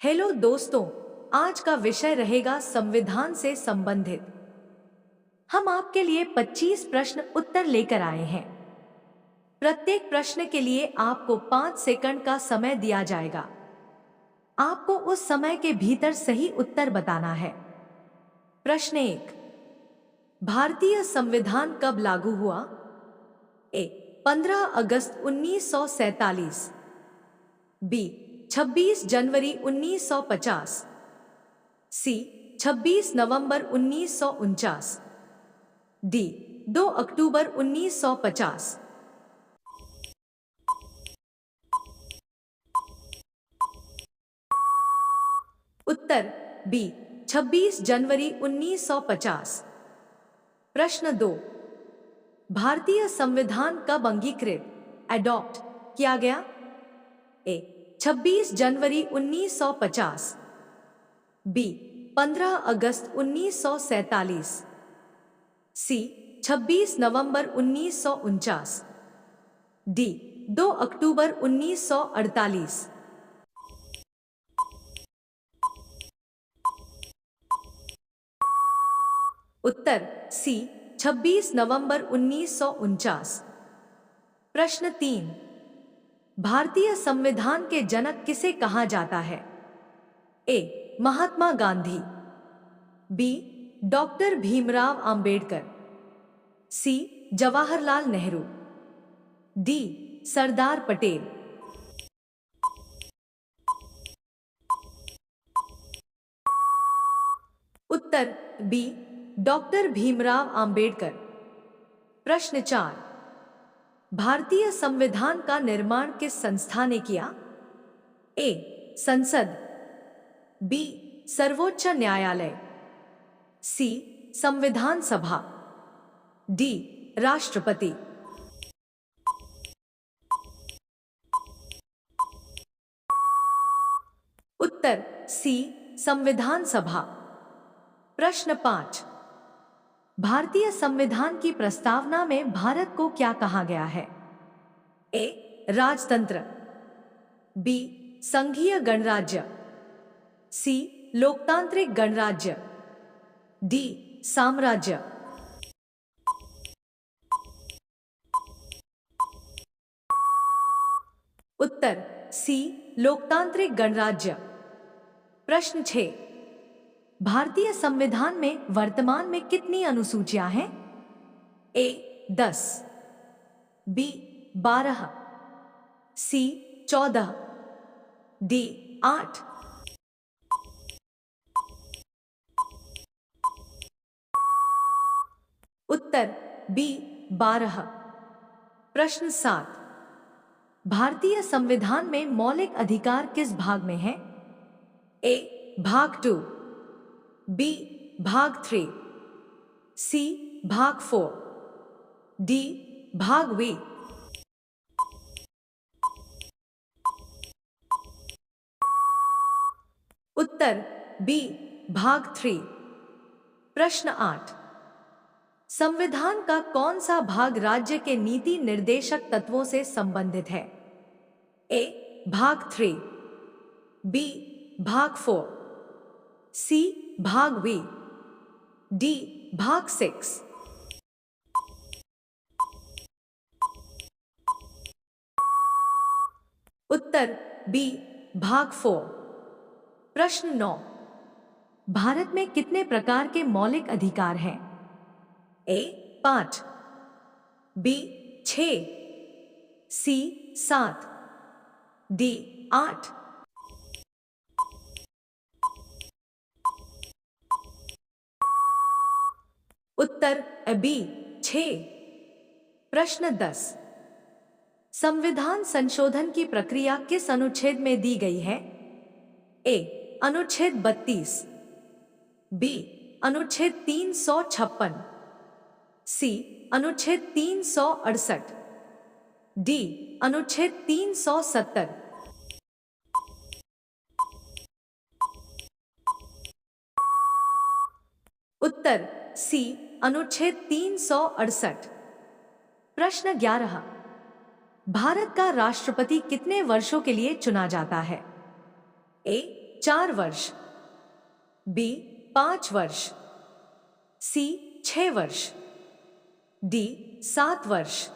Hello दोस्तों, आज का विषय रहेगा संविधान से संबंधित। हम आपके लिए 25 प्रश्न उत्तर लेकर आए हैं। प्रत्येक प्रश्न के लिए आपको 5 सेकंड का समय दिया जाएगा। आपको उस समय के भीतर सही उत्तर बताना है। प्रश्न 1। भारतीय संविधान कब लागू हुआ? ए 15 अगस्त 1947, बी 26 जनवरी 1950, सी 26 नवंबर 1949, डी 2 अक्टूबर 1950। उत्तर बी 26 जनवरी 1950। प्रश्न 2। भारतीय संविधान कब अंगीकृत अडॉप्ट किया गया? ए 26 जनवरी 1950, बी 15 अगस्त 1947, सी 26 नवंबर 1949, डी 2 अक्टूबर 1948। उत्तर सी 26 नवंबर 1949। प्रश्न 3। भारतीय संविधान के जनक किसे कहा जाता है? ए महात्मा गांधी, बी डॉक्टर भीमराव अंबेडकर, सी जवाहरलाल नेहरू, डी सरदार पटेल। उत्तर बी डॉक्टर भीमराव अंबेडकर। प्रश्न 4। भारतीय संविधान का निर्माण किस संस्था ने किया? ए संसद, बी सर्वोच्च न्यायालय, सी संविधान सभा, डी राष्ट्रपति। उत्तर सी संविधान सभा। प्रश्न 5। भारतीय संविधान की प्रस्तावना में भारत को क्या कहा गया है? ए राजतंत्र, बी संघीय गणराज्य, सी लोकतांत्रिक गणराज्य, डी साम्राज्य। उत्तर सी लोकतांत्रिक गणराज्य। प्रश्न 6। भारतीय संविधान में वर्तमान में कितनी अनुसूचियां हैं? ए 10, बी 12, सी 14, डी 8। उत्तर बी 12। प्रश्न 7। भारतीय संविधान में मौलिक अधिकार किस भाग में है? ए भाग 2, बी भाग 3, सी भाग 4, डी भाग वी। उत्तर बी भाग 3। प्रश्न 8। संविधान का कौन सा भाग राज्य के नीति निर्देशक तत्वों से संबंधित है? ए भाग 3, बी भाग 4, सी भाग वी, डी भाग 6। उत्तर बी भाग 4। प्रश्न 9। भारत में कितने प्रकार के मौलिक अधिकार हैं? ए 5, बी 6, सी 7, डी 8। उत्तर बी 6। प्रश्न 10। संविधान संशोधन की प्रक्रिया किस अनुच्छेद में दी गई है? ए अनुच्छेद 32, बी अनुच्छेद 356, सी अनुच्छेद 368, डी अनुच्छेद 370। उत्तर सी अनुच्छेद 368। प्रश्न 11। भारत का राष्ट्रपति कितने वर्षों के लिए चुना जाता है? ए 4 वर्ष, बी 5 वर्ष, सी 6 वर्ष, डी 7 वर्ष।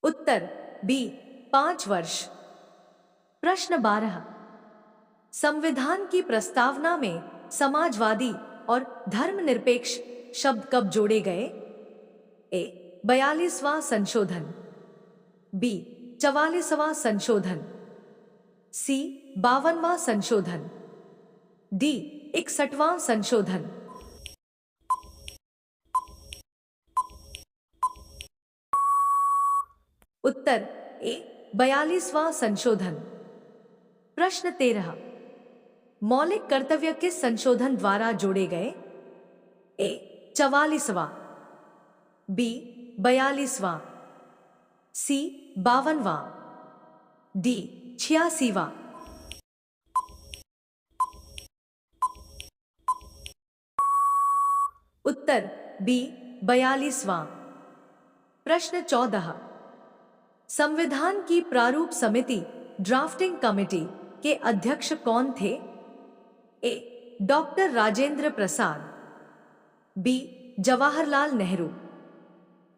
उत्तर बी 5 वर्ष। प्रश्न 12, संविधान की प्रस्तावना में समाजवादी और धर्मनिरपेक्ष शब्द कब जोड़े गए? ए 42वां संशोधन, बी 44वां संशोधन, सी 52वां संशोधन, डी 61वां संशोधन। उत्तर ए 42वां संशोधन। प्रश्न 13, मौलिक कर्तव्य किस संशोधन द्वारा जोड़े गए? ए 44वां, बी 42वां, सी 52वां, डी 86वां। उत्तर बी 42वां। प्रश्न 14, संविधान की प्रारूप समिति ड्राफ्टिंग कमेटी के अध्यक्ष कौन थे? ए डॉक्टर राजेंद्र प्रसाद, बी जवाहरलाल नेहरू,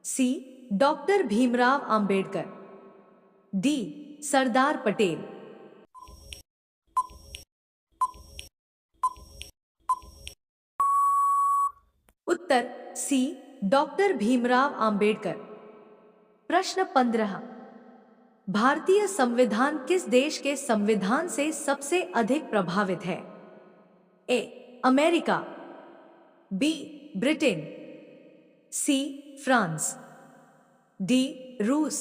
सी डॉक्टर भीमराव अंबेडकर, डी सरदार पटेल। उत्तर सी डॉक्टर भीमराव अंबेडकर। प्रश्न 15, भारतीय संविधान किस देश के संविधान से सबसे अधिक प्रभावित है? A America, B Britain, C France, D रूस।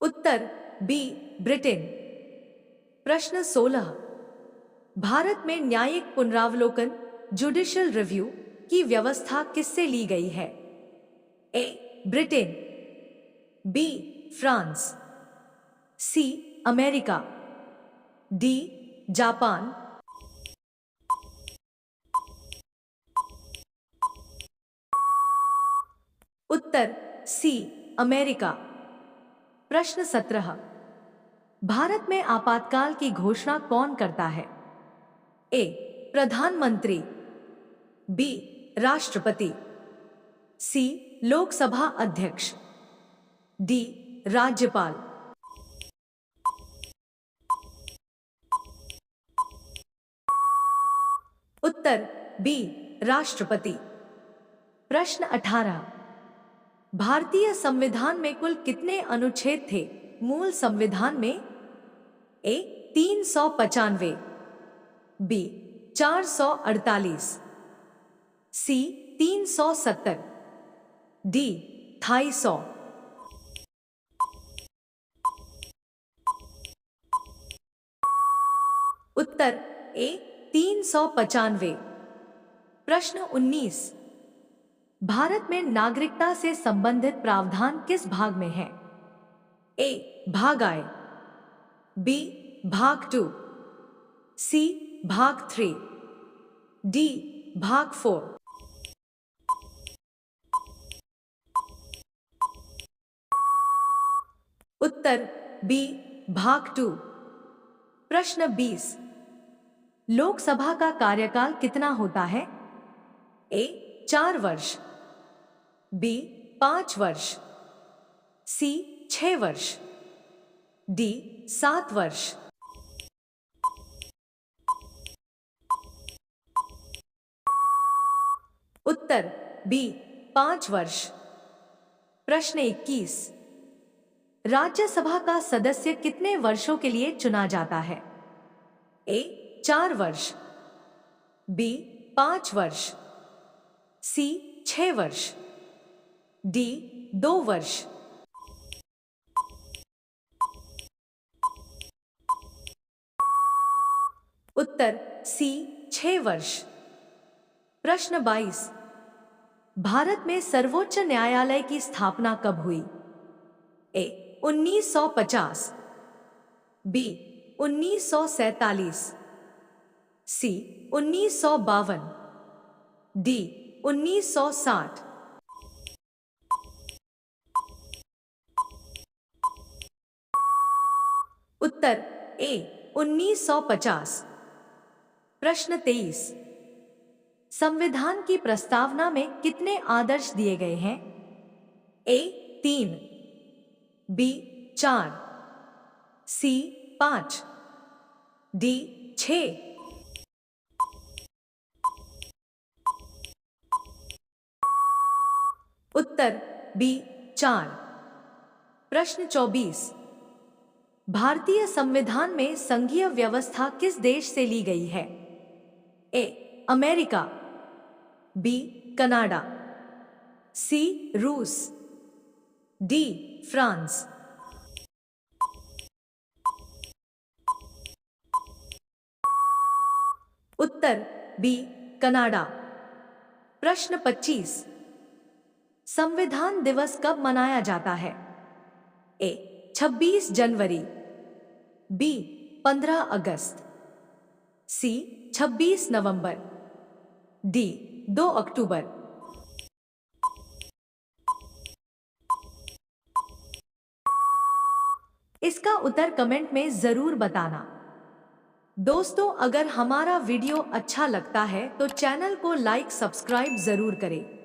उत्तर बी ब्रिटेन। प्रश्न 16, भारत में न्यायिक पुनरावलोकन जुडिशियल रिव्यू की व्यवस्था किससे ली गई है? A Britain, B France, C America, D Japan. उत्तर सी अमेरिका। प्रश्न 17, भारत में आपातकाल की घोषणा कौन करता है? ए प्रधानमंत्री, बी राष्ट्रपति, सी लोकसभा अध्यक्ष, डी राज्यपाल। उत्तर बी राष्ट्रपति। प्रश्न 18, भारतीय संविधान में कुल कितने अनुच्छेद थे मूल संविधान में? ए 395, बी 448, सी 370, डी 250। उत्तर ए 395। प्रश्न 19, भारत में नागरिकता से संबंधित प्रावधान किस भाग में है? ए भाग I, बी भाग 2, सी भाग 3, डी भाग 4। उत्तर बी भाग 2। प्रश्न 20, लोकसभा का कार्यकाल कितना होता है? ए 4 वर्ष, बी 5 वर्ष, सी 6 वर्ष, डी 7 वर्ष। उत्तर बी 5 वर्ष। प्रश्न 21, राज्यसभा का सदस्य कितने वर्षों के लिए चुना जाता है? ए 4 वर्ष, बी 5 वर्ष, सी 6 वर्ष, डी 2 वर्ष। उत्तर सी 6 वर्ष। प्रश्न 22, भारत में सर्वोच्च न्यायालय की स्थापना कब हुई? ए 1950, बी 1947, सी 1952, डी 1960। उत्तर ए 1950। प्रश्न 23। संविधान की प्रस्तावना में कितने आदर्श दिए गए हैं? ए 3, बी 4, सी 5, डी 6। उत्तर बी 4। प्रश्न 24। भारतीय संविधान में संघीय व्यवस्था किस देश से ली गई है? ए अमेरिका, बी कनाडा, सी रूस, डी फ्रांस। उत्तर बी कनाडा। प्रश्न 25। संविधान दिवस कब मनाया जाता है? ए 26 जनवरी, बी 15 अगस्त, सी 26 नवंबर, डी 2 अक्टूबर। इसका उत्तर कमेंट में जरूर बताना। दोस्तों, अगर हमारा वीडियो अच्छा लगता है तो चैनल को लाइक सब्सक्राइब जरूर करें।